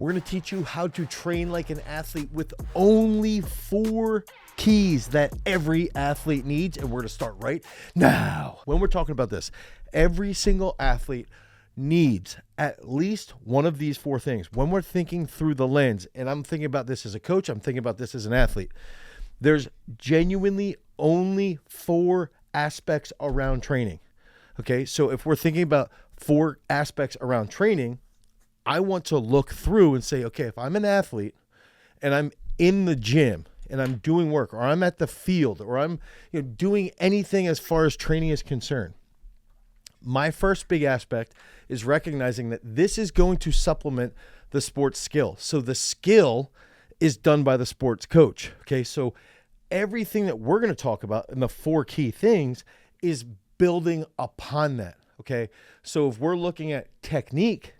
We're going to teach you how to train like an athlete with only 4 keys that every athlete needs. And we're going to start right now. When we're talking about this, every single athlete needs at least one of these 4 things. When we're thinking through the lens, and I'm thinking about this as a coach, I'm thinking about this as an athlete, there's genuinely only 4 aspects around training. Okay, so if we're thinking about 4 aspects around training, I want to look through and say, okay, if I'm an athlete and I'm in the gym and I'm doing work, or I'm at the field, or I'm doing anything as far as training is concerned, my first big aspect is recognizing that this is going to supplement the sports skill. So the skill is done by the sports coach. Okay, so everything that we're going to talk about in the 4 key things is building upon that. Okay, so if we're looking at technique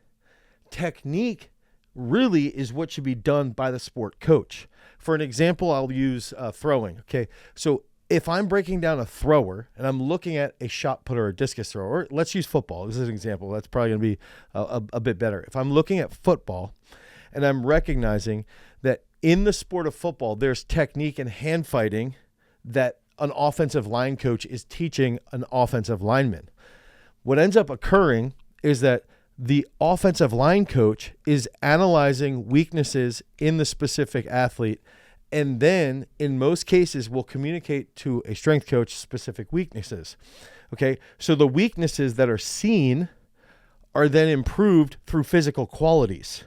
really is what should be done by the sport coach. For an example, I'll use throwing. Okay, so if I'm breaking down a thrower and I'm looking at a shot putter or a discus thrower, or let's use football. This is an example. That's probably going to be a bit better. If I'm looking at football and I'm recognizing that in the sport of football, there's technique and hand fighting that an offensive line coach is teaching an offensive lineman. What ends up occurring is that the offensive line coach is analyzing weaknesses in the specific athlete, and then in most cases will communicate to a strength coach specific weaknesses. Okay, so the weaknesses that are seen are then improved through physical qualities.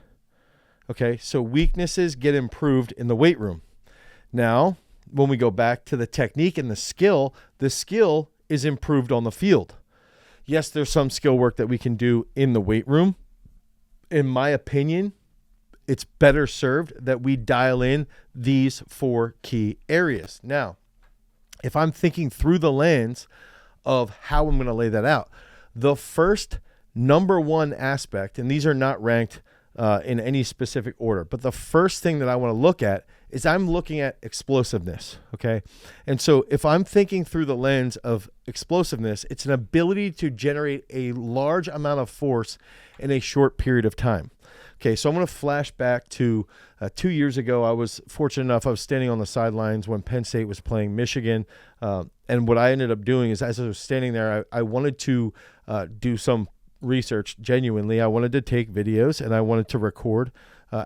Okay, so weaknesses get improved in the weight room. Now, when we go back to the technique and the skill is improved on the field. Yes, there's some skill work that we can do in the weight room. In my opinion, it's better served that we dial in these 4 key areas. Now, if I'm thinking through the lens of how I'm going to lay that out, the first number 1 aspect, and these are not ranked in any specific order, but the first thing that I want to look at is I'm looking at explosiveness, okay? And so if I'm thinking through the lens of explosiveness, it's an ability to generate a large amount of force in a short period of time. Okay, so I'm going to flash back to 2 years ago. I was fortunate enough, I was standing on the sidelines when Penn State was playing Michigan. And what I ended up doing is as I was standing there, I wanted to do some research genuinely. I wanted to take videos and I wanted to record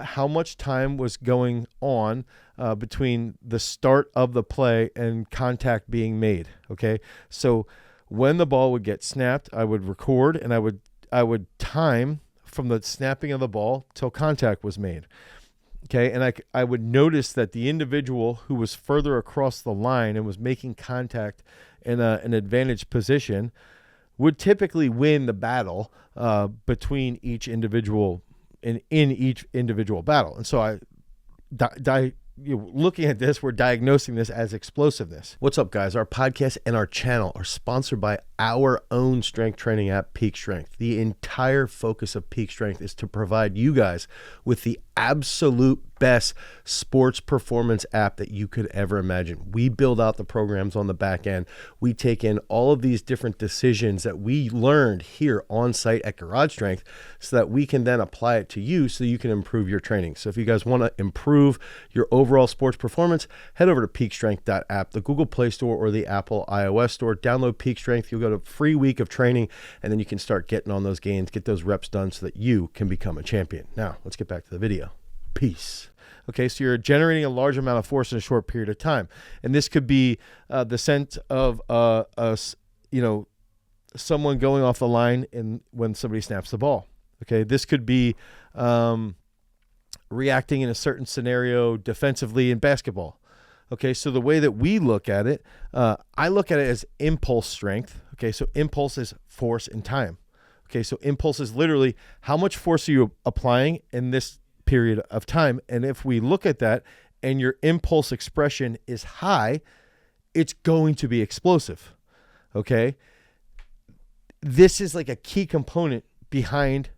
how much time was going on between the start of the play and contact being made. Okay, so when the ball would get snapped, I would record and I would time from the snapping of the ball till contact was made. Okay, and I would notice that the individual who was further across the line and was making contact in an advantaged position would typically win the battle between each individual in each individual battle. And so looking at this, we're diagnosing this as explosiveness. What's up, guys? Our podcast and our channel are sponsored by our own strength training app, Peak Strength. The entire focus of Peak Strength is to provide you guys with the absolute best sports performance app that you could ever imagine. We build out the programs on the back end. We take in all of these different decisions that we learned here on site at Garage Strength so that we can then apply it to you so you can improve your training. So if you guys want to improve your overall sports performance, head over to peakstrength.app, the Google Play Store or the Apple iOS Store. Download Peak Strength. You'll get a free week of training, and then you can start getting on those gains, get those reps done so that you can become a champion. Now, let's get back to the video. Peace. Okay, so you're generating a large amount of force in a short period of time. And this could be the sense of someone going off the line when somebody snaps the ball. Okay, this could be reacting in a certain scenario defensively in basketball. Okay, so the way that we look at it, I look at it as impulse strength. Okay, so impulse is force and time. Okay, so impulse is literally how much force are you applying in this period of time. And if we look at that and your impulse expression is high, it's going to be explosive. Okay, this is like a key component behind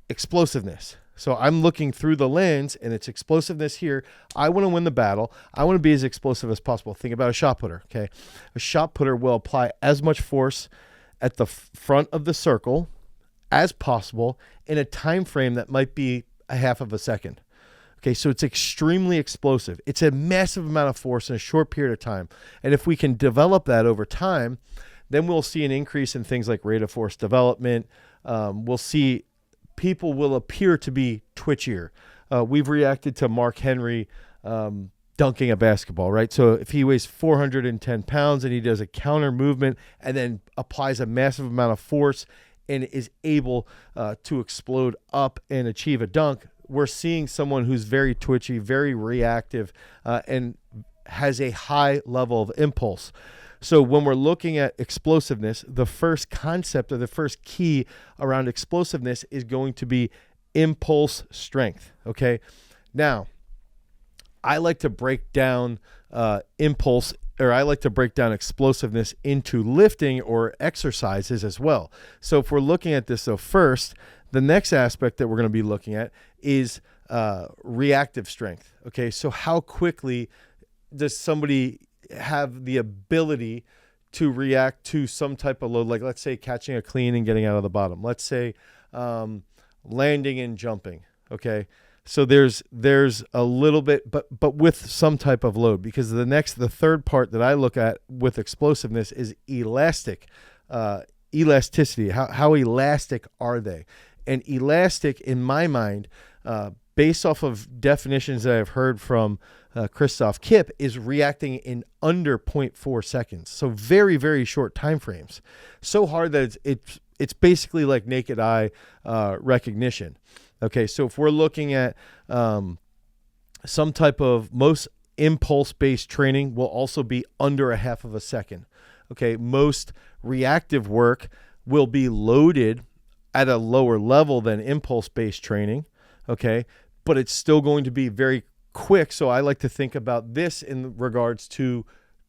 explosiveness. So I'm looking through the lens and it's explosiveness here. I want to win the battle. I want to be as explosive as possible. Think about a shot putter. Okay. A shot putter will apply as much force at the front of the circle as possible in a time frame that might be a half of a second. Okay, so it's extremely explosive. It's a massive amount of force in a short period of time. And if we can develop that over time, then we'll see an increase in things like rate of force development. We'll see people will appear to be twitchier. We've reacted to Mark Henry dunking a basketball, right? So if he weighs 410 pounds and he does a counter movement and then applies a massive amount of force and is able to explode up and achieve a dunk, we're seeing someone who's very twitchy, very reactive, and has a high level of impulse. So when we're looking at explosiveness, the first concept or the first key around explosiveness is going to be impulse strength. Okay. Now, I like to break down impulse, or I like to break down explosiveness into lifting or exercises as well. So if we're looking at this, so first, the next aspect that we're going to be looking at is reactive strength. Okay, so how quickly does somebody have the ability to react to some type of load, like let's say catching a clean and getting out of the bottom. Let's say landing and jumping. Okay, so there's a little bit, but with some type of load, because the third part that I look at with explosiveness is elasticity. How elastic are they? And elastic, in my mind, based off of definitions that I've heard from Christoph Kipp, is reacting in under 0.4 seconds. So very, very short time frames. So hard that it's basically like naked eye recognition. Okay, so if we're looking at some type of, most impulse-based training will also be under a half of a second. Okay, most reactive work will be loaded at a lower level than impulse-based training, okay? But it's still going to be very quick. So I like to think about this in regards to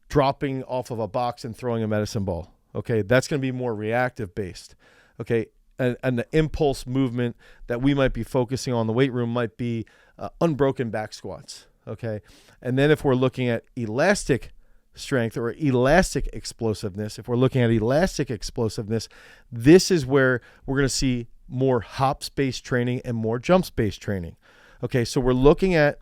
dropping off of a box and throwing a medicine ball, okay? That's going to be more reactive-based, okay? And the impulse movement that we might be focusing on in the weight room might be unbroken back squats, okay? And then if we're looking at elastic strength or elastic explosiveness, if we're looking at elastic explosiveness, this is where we're going to see more hops-based training and more jumps-based training. Okay, so we're looking at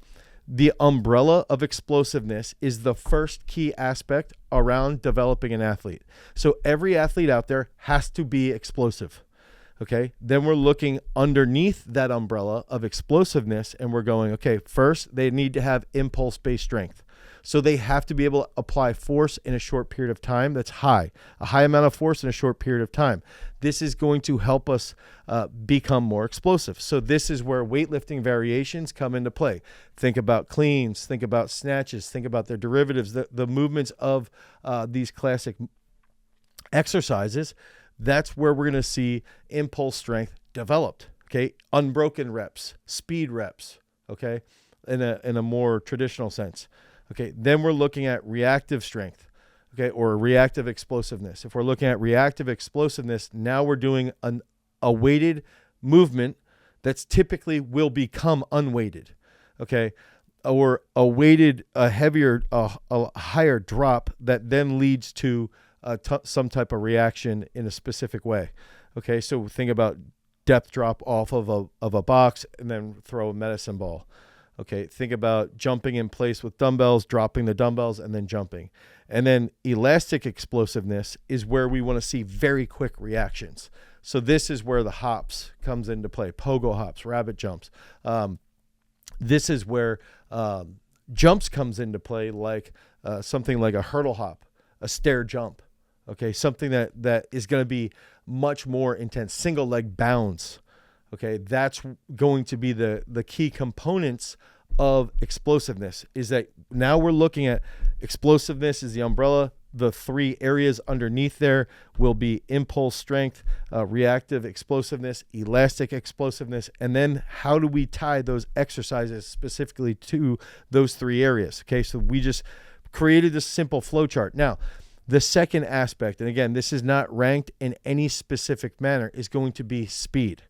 the umbrella of explosiveness is the first key aspect around developing an athlete. So every athlete out there has to be explosive. Okay, then we're looking underneath that umbrella of explosiveness and we're going, okay, first they need to have impulse-based strength. So they have to be able to apply force in a short period of time that's high, a high amount of force in a short period of time. This is going to help us become more explosive. So this is where weightlifting variations come into play. Think about cleans, think about snatches, think about their derivatives, the movements of these classic exercises. That's where we're going to see impulse strength developed. Okay, unbroken reps, speed reps. Okay, in a more traditional sense. Okay, then we're looking at reactive strength, okay, or reactive explosiveness. If we're looking at reactive explosiveness, now we're doing a weighted movement that's typically will become unweighted, okay, or a heavier, a higher drop that then leads to some type of reaction in a specific way. Okay, so think about depth drop off of a box and then throw a medicine ball. Okay, think about jumping in place with dumbbells, dropping the dumbbells, and then jumping. And then elastic explosiveness is where we want to see very quick reactions. So this is where the hops comes into play, pogo hops, rabbit jumps. This is where jumps comes into play, like something like a hurdle hop, a stair jump. Okay, something that is going to be much more intense, single leg bounds. Okay, that's going to be the key components of explosiveness, is that now we're looking at explosiveness is the umbrella. The three areas underneath there will be impulse strength, reactive explosiveness, elastic explosiveness, and then how do we tie those exercises specifically to those three areas? Okay, so we just created this simple flow chart. Now, the second aspect, and again, this is not ranked in any specific manner, is going to be speed.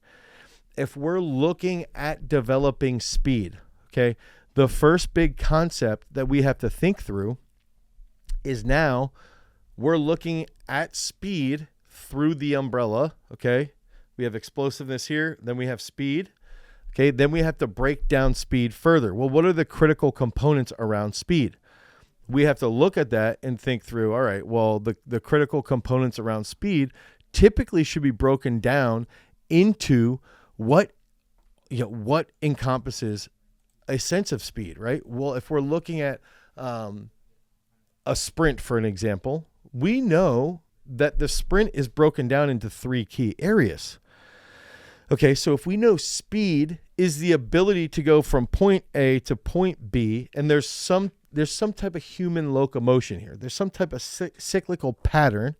If we're looking at developing speed, okay, the first big concept that we have to think through is now we're looking at speed through the umbrella, okay? We have explosiveness here, then we have speed. Okay, then we have to break down speed further. Well, what are the critical components around speed? We have to look at that and think through, all right, well, the critical components around speed typically should be broken down into what encompasses a sense of speed, right? Well, if we're looking at a sprint, for an example, we know that the sprint is broken down into 3 key areas. Okay, so if we know speed is the ability to go from point A to point B, and there's some type of human locomotion here. There's some type of cyclical pattern,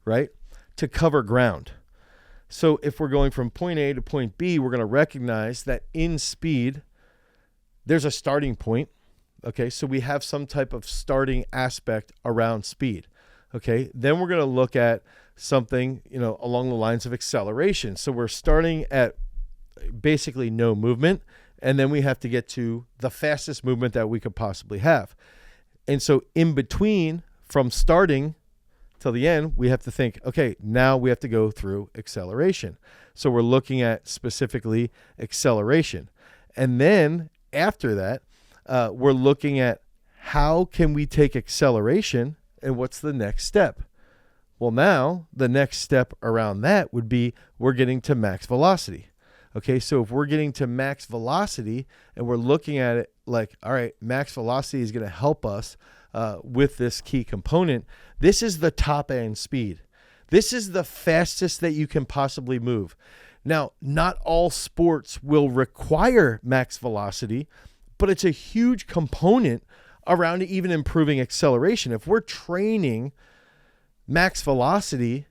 right, to cover ground. So if we're going from point A to point B, we're going to recognize that in speed, there's a starting point. Okay, so we have some type of starting aspect around speed. Okay, then we're going to look at something, along the lines of acceleration. So we're starting at basically no movement, and then we have to get to the fastest movement that we could possibly have. And so in between, from starting till the end, we have to think, okay, now we have to go through acceleration. So we're looking at specifically acceleration. And then after that, we're looking at how can we take acceleration and what's the next step? Well, now the next step around that would be we're getting to max velocity. Okay, so if we're getting to max velocity and we're looking at it like, all right, max velocity is going to help us with this key component. This is the top end speed. This is the fastest that you can possibly move. Now, not all sports will require max velocity, but it's a huge component around even improving acceleration. If we're training max velocity,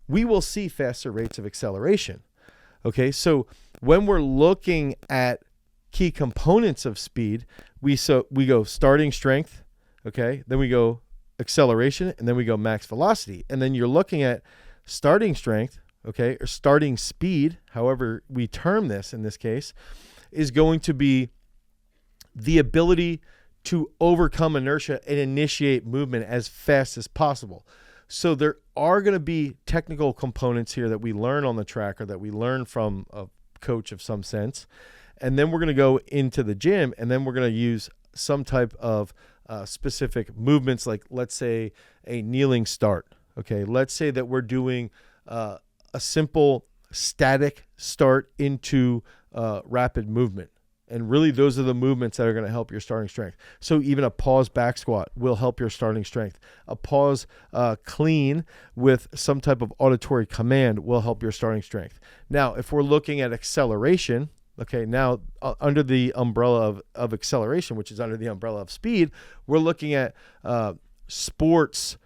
we will see faster rates of acceleration. Okay, so when we're looking at key components of speed, we go starting strength, okay, then we go acceleration, and then we go max velocity. And then you're looking at starting strength, okay, or starting speed, however we term this in this case, is going to be the ability to overcome inertia and initiate movement as fast as possible. So there are going to be technical components here that we learn on the track or that we learn from a coach of some sense. And then we're going to go into the gym, and then we're going to use some type of specific movements, like let's say a kneeling start. Okay, let's say that we're doing a simple static start into rapid movement. And really, those are the movements that are going to help your starting strength. So even a pause back squat will help your starting strength. A pause clean with some type of auditory command will help your starting strength. Now, if we're looking at acceleration, okay, now under the umbrella of acceleration, which is under the umbrella of speed, we're looking at sports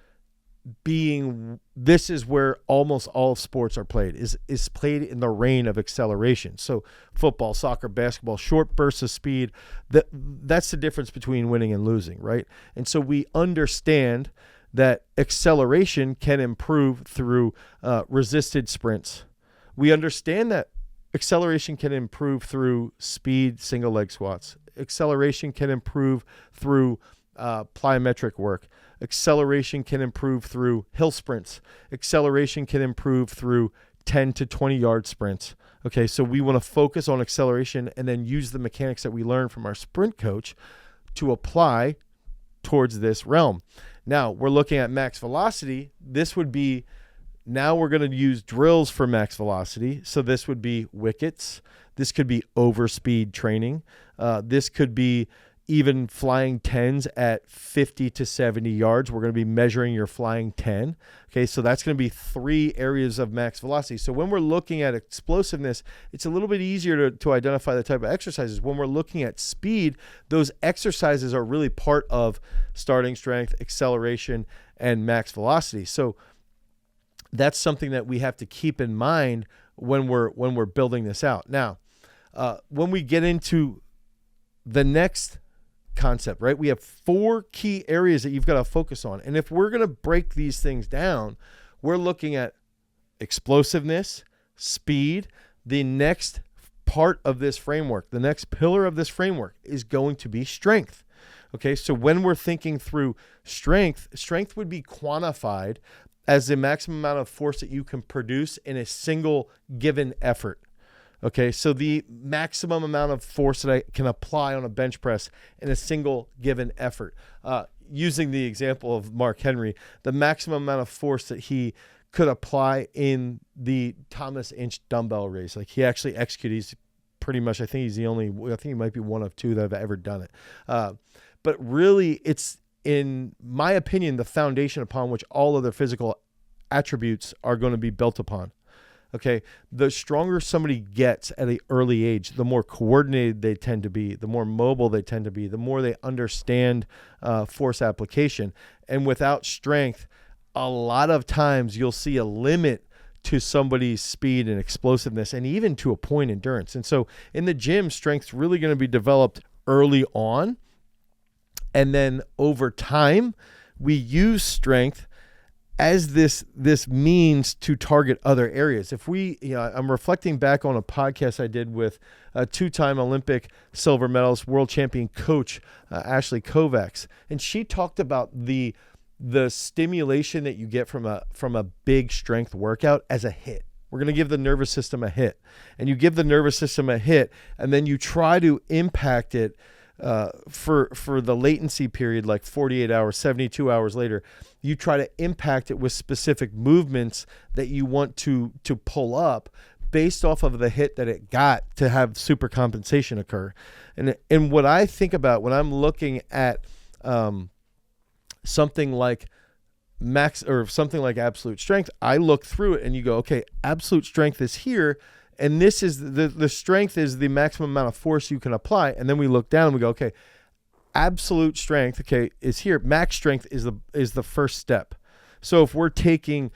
being, this is where almost all of sports are played, is played in the reign of acceleration. So football, soccer, basketball, short bursts of speed, that's the difference between winning and losing, right? And so we understand that acceleration can improve through resisted sprints. We understand that acceleration can improve through speed single leg squats. Acceleration can improve through plyometric work. Acceleration can improve through hill sprints. Acceleration can improve through 10 to 20 yard sprints. Okay, so we want to focus on acceleration and then use the mechanics that we learned from our sprint coach to apply towards this realm. Now, we're looking at max velocity. This would be, now we're going to use drills for max velocity. So this would be wickets. This could be overspeed training. This could be even flying 10s at 50 to 70 yards. We're going to be measuring your flying 10. Okay, so that's going to be 3 areas of max velocity. So when we're looking at explosiveness, it's a little bit easier to identify the type of exercises. When we're looking at speed, those exercises are really part of starting strength, acceleration, and max velocity. So that's something that we have to keep in mind when we're building this out. Now, when we get into the next concept, right? We have 4 key areas that you've got to focus on. And if we're going to break these things down, we're looking at explosiveness, speed. The next part of this framework, the next pillar of this framework is going to be strength. Okay, so when we're thinking through strength would be quantified as the maximum amount of force that you can produce in a single given effort. Okay, so the maximum amount of force that I can apply on a bench press in a single given effort. Using the example of Mark Henry, the maximum amount of force that he could apply in the Thomas Inch dumbbell raise. Like he actually executed, he's pretty much, I think he might be one of two that have ever done it. But really, it's, in my opinion, the foundation upon which all other physical attributes are going to be built upon. Okay, the stronger somebody gets at an early age, the more coordinated they tend to be, the more mobile they tend to be, the more they understand force application. And without strength, a lot of times you'll see a limit to somebody's speed and explosiveness, and even to a point endurance. And so in the gym, strength's really going to be developed early on. And then over time, we use strength as this means to target other areas. If we, I'm reflecting back on a podcast I did with a 2-time Olympic silver medalist, world champion coach, Ashley Kovacs, and she talked about the stimulation that you get from a big strength workout as a hit. We're going to give the nervous system a hit, and you give the nervous system a hit, and then you try to impact it for the latency period, like 48 hours, 72 hours later. You try to impact it with specific movements that you want to pull up based off of the hit that it got to have super compensation occur. And what I think about when I'm looking at something like something like absolute strength, I look through it and you go, okay, absolute strength is here. And this is the strength is the maximum amount of force you can apply. And then we look down and we go, okay, absolute strength, okay, is here. Max strength is the first step. So if we're taking,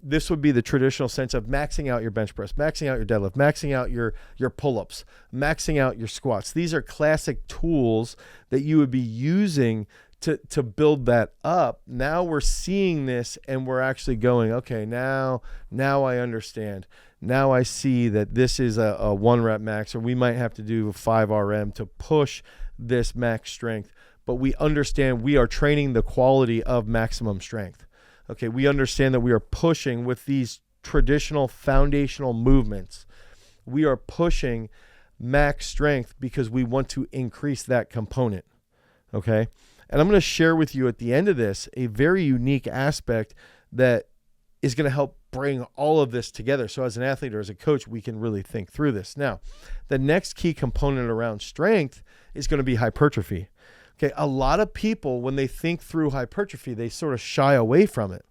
this would be the traditional sense of maxing out your bench press, maxing out your deadlift, maxing out your pull-ups, maxing out your squats. These are classic tools that you would be using to build that up. Now we're seeing this and we're actually going, okay, now I understand. Now I see that this is a 1 rep max, or we might have to do a 5 RM to push this max strength. But we understand we are training the quality of maximum strength. Okay, we understand that we are pushing with these traditional foundational movements. We are pushing max strength because we want to increase that component. Okay, and I'm going to share with you at the end of this a very unique aspect that is going to help bring all of this together. So as an athlete or as a coach, we can really think through this. Now, the next key component around strength is going to be hypertrophy. Okay, a lot of people, when they think through hypertrophy, they sort of shy away from it.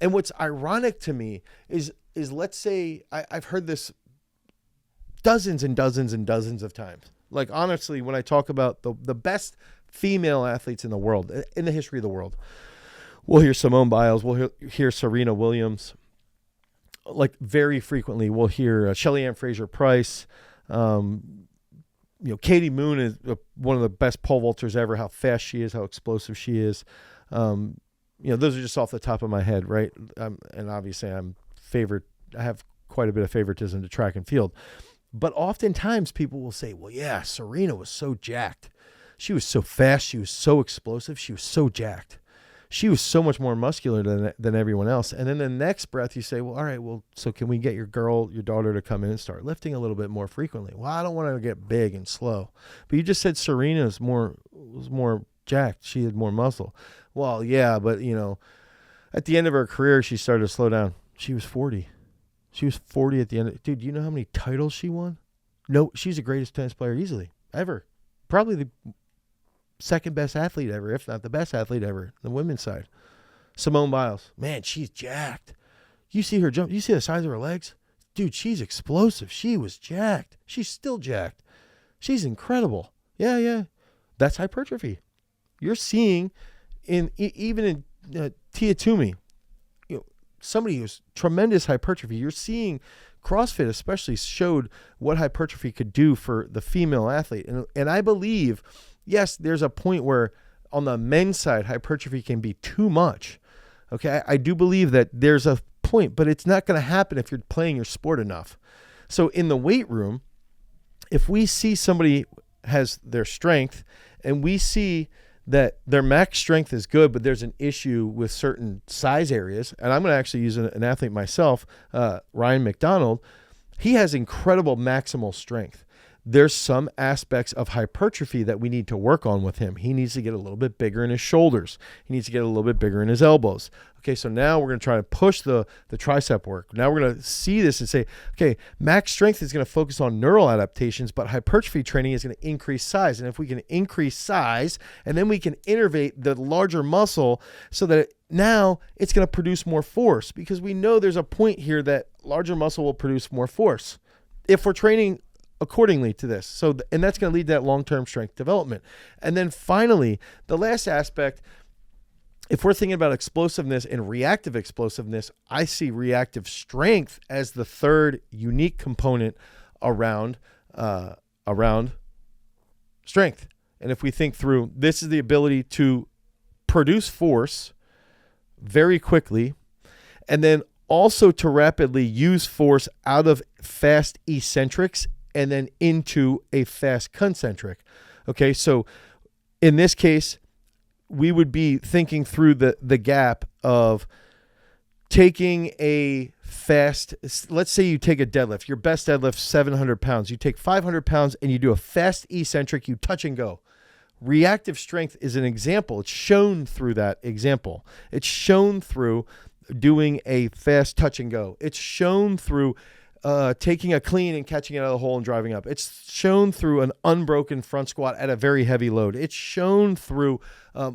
And what's ironic to me is let's say, I've heard this dozens and dozens and dozens of times. Like, honestly, when I talk about the best female athletes in the world, in the history of the world, we'll hear Simone Biles, we'll hear Serena Williams. Like, very frequently, we'll hear Shelly Ann Fraser-Price. Katie Moon is one of the best pole vaulters ever. How fast she is, how explosive she is. Those are just off the top of my head, right? And obviously, I have quite a bit of favoritism to track and field. But oftentimes, people will say, "Well, yeah, Serena was so jacked. She was so fast. She was so explosive. She was so jacked. She was so much more muscular than everyone else." And then the next breath you say, well, all right, well, so can we get your daughter to come in and start lifting a little bit more frequently? Well, I don't want her to get big and slow. But you just said Serena was more jacked. She had more muscle. Well, yeah, but at the end of her career, she started to slow down. She was 40. She was 40 at the end. Dude, do you know how many titles she won? No, she's the greatest tennis player easily, ever. Probably the second best athlete ever, if not the best athlete ever, the women's side. Simone Biles, man, she's jacked. You see her jump, you see the size of her legs? Dude, she's explosive. She was jacked. She's still jacked. She's incredible. Yeah. That's hypertrophy. You're seeing even in Tia Toomey, somebody who's tremendous hypertrophy. You're seeing CrossFit especially showed what hypertrophy could do for the female athlete. And I believe, yes, there's a point where on the men's side, hypertrophy can be too much. Okay, I do believe that there's a point, but it's not going to happen if you're playing your sport enough. So in the weight room, if we see somebody has their strength and we see that their max strength is good, but there's an issue with certain size areas, and I'm going to actually use an athlete myself, Ryan McDonald. he has incredible maximal strength. There's some aspects of hypertrophy that we need to work on with him. He needs to get a little bit bigger in his shoulders. He needs to get a little bit bigger in his elbows. Okay, so now we're going to try to push the tricep work. Now we're going to see this and say, okay, max strength is going to focus on neural adaptations, but hypertrophy training is going to increase size. And if we can increase size, and then we can innervate the larger muscle so that now it's going to produce more force, because we know there's a point here that larger muscle will produce more force if we're training accordingly to this. So, and that's going to lead to that long-term strength development. And then finally, the last aspect, if we're thinking about explosiveness and reactive explosiveness, I see reactive strength as the third unique component around strength. And if we think through, this is the ability to produce force very quickly, and then also to rapidly use force out of fast eccentrics and then into a fast concentric. Okay, so in this case, we would be thinking through the gap of taking a fast, let's say you take a deadlift, your best deadlift, 700 pounds. You take 500 pounds and you do a fast eccentric, you touch and go. Reactive strength is an example. It's shown through that example. It's shown through doing a fast touch and go. It's shown through taking a clean and catching it out of the hole and driving up. It's shown through an unbroken front squat at a very heavy load. It's shown through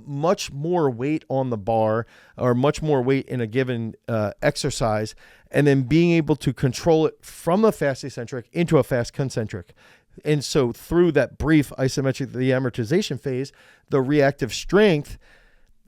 much more weight on the bar, or much more weight in a given exercise, and then being able to control it from a fast eccentric into a fast concentric. And so through that brief isometric, the amortization phase, the reactive strength,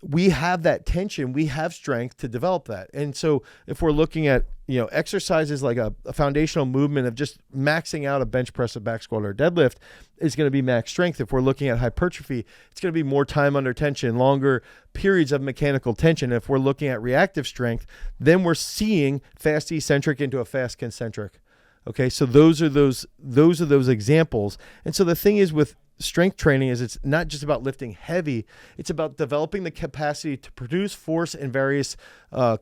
we have that tension, we have strength to develop that. And so if we're looking at, exercises like a foundational movement of just maxing out a bench press, a back squat, or a deadlift is going to be max strength. If we're looking at hypertrophy, it's going to be more time under tension, longer periods of mechanical tension. If we're looking at reactive strength, then we're seeing fast eccentric into a fast concentric. Okay, so those are those examples. And so the thing is with strength training is it's not just about lifting heavy, it's about developing the capacity to produce force in various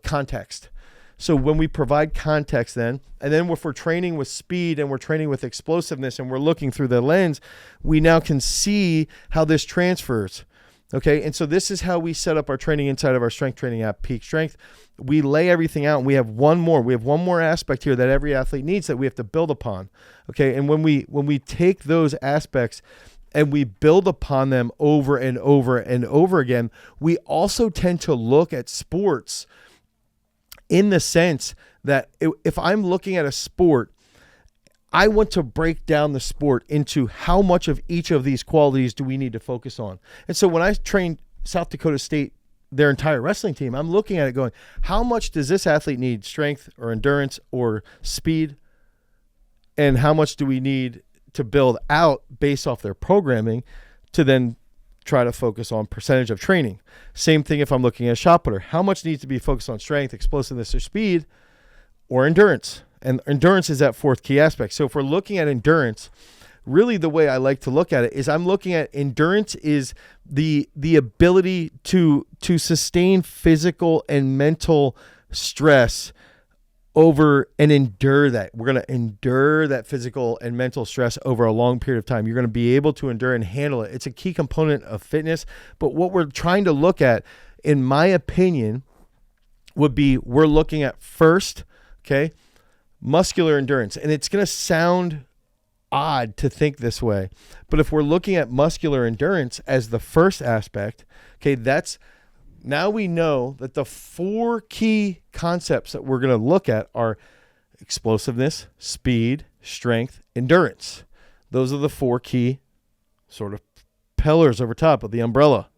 contexts. So when we provide context and then if we're training with speed and we're training with explosiveness and we're looking through the lens, we now can see how this transfers. Okay, and so this is how we set up our training inside of our strength training app, Peak Strength. We lay everything out, and we have one more aspect here that every athlete needs that we have to build upon. Okay, and when we take those aspects and we build upon them over and over and over again, we also tend to look at sports in the sense that if I'm looking at a sport, I want to break down the sport into how much of each of these qualities do we need to focus on. And so when I trained South Dakota State, their entire wrestling team, I'm looking at it going, how much does this athlete need strength or endurance or speed? And how much do we need to build out based off their programming to then try to focus on percentage of training? Same thing if I'm looking at a shot putter. How much needs to be focused on strength, explosiveness, or speed, or endurance? And endurance is that fourth key aspect. So if we're looking at endurance, really the way I like to look at it is I'm looking at endurance is the ability to sustain physical and mental stress over and endure that. We're going to endure that physical and mental stress over a long period of time. You're going to be able to endure and handle it. It's a key component of fitness. But what we're trying to look at, in my opinion, would be we're looking at first, okay, muscular endurance. And it's going to sound odd to think this way, but if we're looking at muscular endurance as the first aspect, okay, now we know that the four key concepts that we're going to look at are explosiveness, speed, strength, endurance. Those are the four key sort of pillars over top of the umbrella.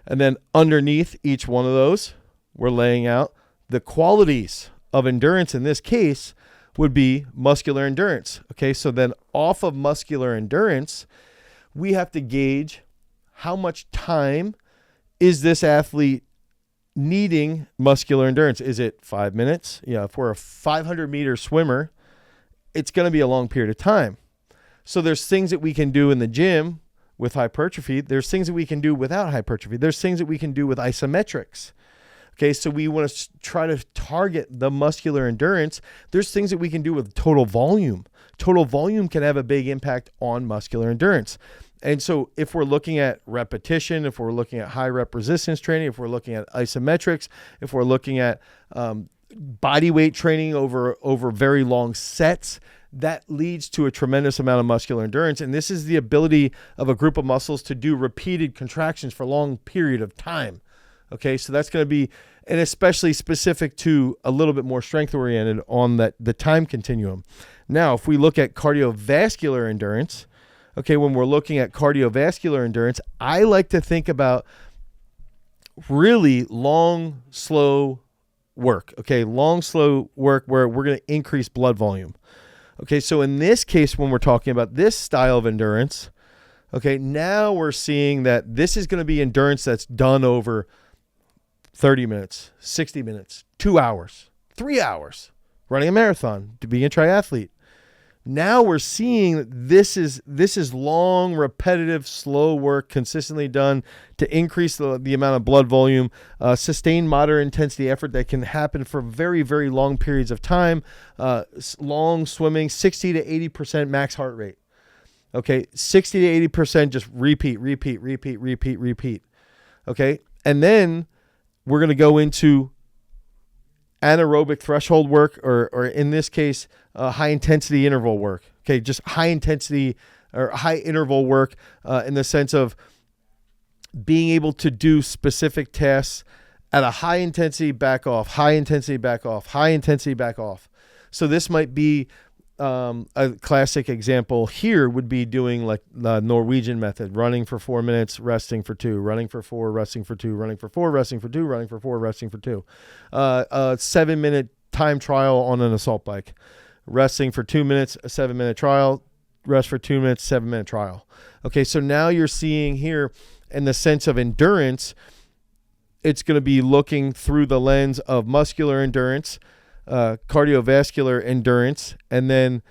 And then underneath each one of those, we're laying out the qualities of endurance. In this case, would be muscular endurance. Okay, so then off of muscular endurance, we have to gauge how much time is this athlete needing muscular endurance. Is it 5 minutes? If we're a 500-meter swimmer, it's going to be a long period of time. So there's things that we can do in the gym with hypertrophy. There's things that we can do without hypertrophy. There's things that we can do with isometrics. Okay, so we want to try to target the muscular endurance. There's things that we can do with total volume. Total volume can have a big impact on muscular endurance. And so if we're looking at repetition, if we're looking at high rep resistance training, if we're looking at isometrics, if we're looking at body weight training over very long sets, that leads to a tremendous amount of muscular endurance. And this is the ability of a group of muscles to do repeated contractions for a long period of time. Okay, so that's going to be, and especially specific to a little bit more strength oriented on the time continuum. Now, if we look at cardiovascular endurance, okay, when we're looking at cardiovascular endurance, I like to think about really long, slow work. Okay, long, slow work where we're going to increase blood volume. Okay, so in this case, when we're talking about this style of endurance, okay, now we're seeing that this is going to be endurance that's done over 30 minutes, 60 minutes, 2 hours, 3 hours, running a marathon, to be a triathlete. Now we're seeing that this is long, repetitive, slow work consistently done to increase the amount of blood volume, sustained moderate intensity effort that can happen for very, very long periods of time, long swimming, 60 to 80% max heart rate. Okay, 60 to 80% just repeat. Okay, and then we're going to go into anaerobic threshold work, or in this case, high intensity interval work. Okay, just high intensity or high interval work in the sense of being able to do specific tasks at a high intensity, back off, high intensity, back off, high intensity, back off. So this might be a classic example here would be doing like the Norwegian method, running for 4 minutes, resting for 2, running for 4, resting for 2, running for 4, resting for 2, running for 4, resting for 2. A 7-minute time trial on an assault bike, resting for 2 minutes, a 7-minute trial, rest for 2 minutes, 7-minute trial. Okay, so now you're seeing here in the sense of endurance, it's going to be looking through the lens of muscular endurance, cardiovascular endurance, and then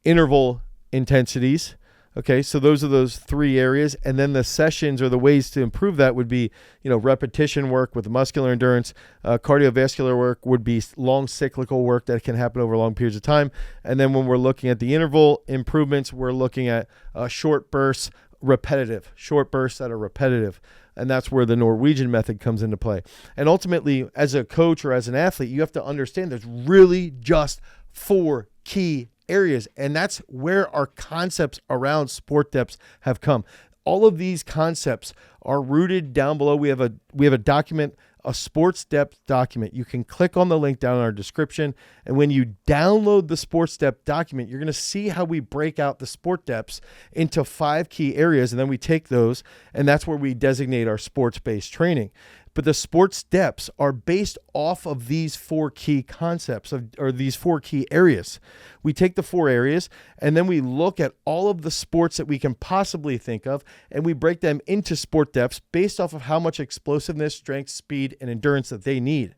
interval intensities. Okay, so those are those 3 areas. And then the sessions or the ways to improve that would be, repetition work with muscular endurance. Cardiovascular work would be long cyclical work that can happen over long periods of time. And then when we're looking at the interval improvements, we're looking at short bursts, short bursts that are repetitive. And that's where the Norwegian method comes into play. And ultimately, as a coach or as an athlete, you have to understand there's really just 4 key areas. And that's where our concepts around sport depths have come. All of these concepts are rooted down below. We have a document, a sports depth document. You can click on the link down in our description. And when you download the sports depth document, you're going to see how we break out the sport depths into 5 key areas. And then we take those, and that's where we designate our sports-based training. But the sports depths are based off of these 4 key concepts or these 4 key areas. We take the 4 areas and then we look at all of the sports that we can possibly think of, and we break them into sport depths based off of how much explosiveness, strength, speed, and endurance that they need.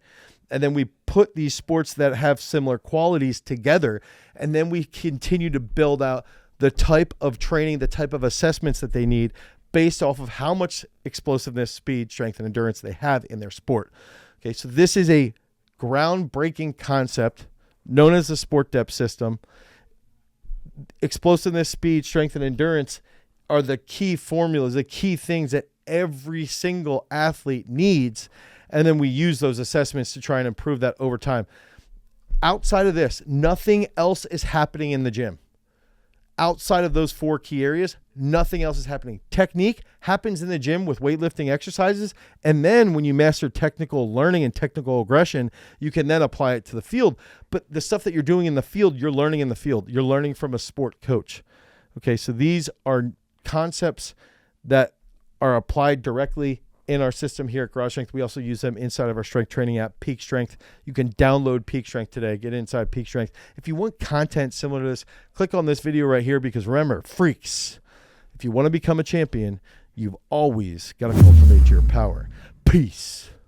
And then we put these sports that have similar qualities together, and then we continue to build out the type of training, the type of assessments that they need based off of how much explosiveness, speed, strength, and endurance they have in their sport. Okay, so this is a groundbreaking concept known as the sport depth system. Explosiveness, speed, strength, and endurance are the key formulas, the key things that every single athlete needs. And then we use those assessments to try and improve that over time. Outside of this, nothing else is happening in the gym. Outside of those 4 key areas, nothing else is happening. Technique happens in the gym with weightlifting exercises. And then when you master technical learning and technical aggression, you can then apply it to the field. But the stuff that you're doing in the field, you're learning in the field. You're learning from a sport coach. Okay, so these are concepts that are applied directly in our system here at Garage Strength. We also use them inside of our strength training app, Peak Strength. You can download Peak Strength today. Get inside Peak Strength. If you want content similar to this, click on this video right here, because remember, freaks, if you want to become a champion, you've always got to cultivate your power. Peace.